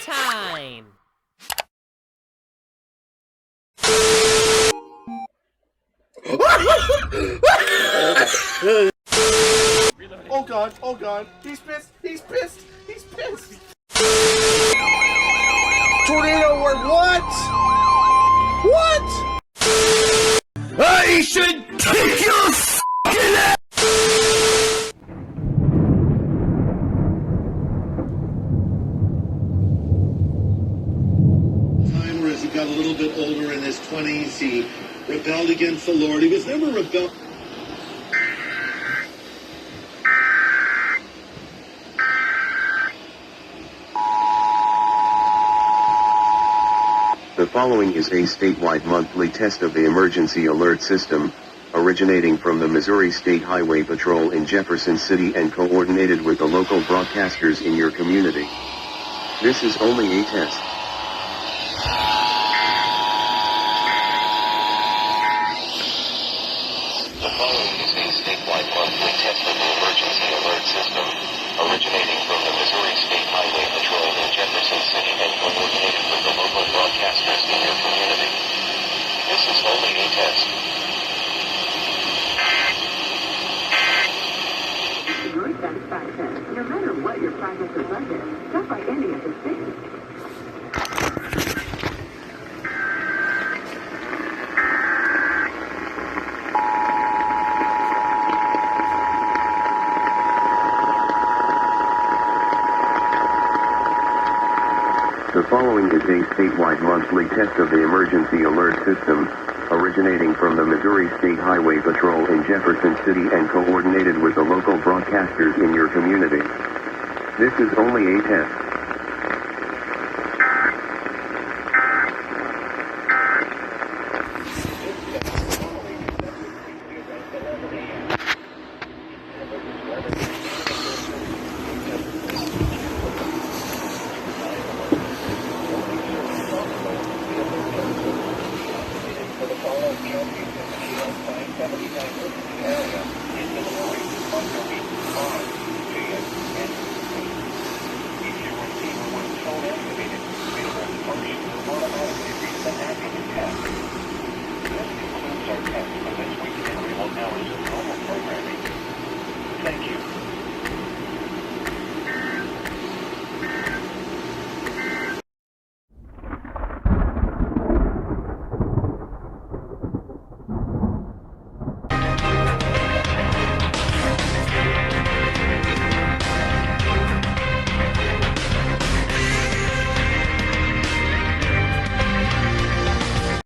time! Oh god, oh god, he's pissed, he's pissed, he's pissed! Tornado alert, what? What? I should kick your f***ing ass! Time where as he got a little bit older in his 20s, he rebelled against the Lord. He was never rebelled. The following is a statewide monthly test of the emergency alert system, originating from the Missouri State Highway Patrol in Jefferson City and coordinated with the local broadcasters in your community. This is only a test. The following is a statewide monthly test of the emergency alert system, originating from the Missouri State Highway Patrol in Jefferson City and coordinated with the local broadcasters in your community. This is only a test. Your satisfaction, no matter what your project or budget, just like any of the things. The following is a statewide monthly test of the emergency alert system, originating from the Missouri State Highway Patrol in Jefferson City and coordinated with the local broadcasters in your community. This is only a test. Thank you.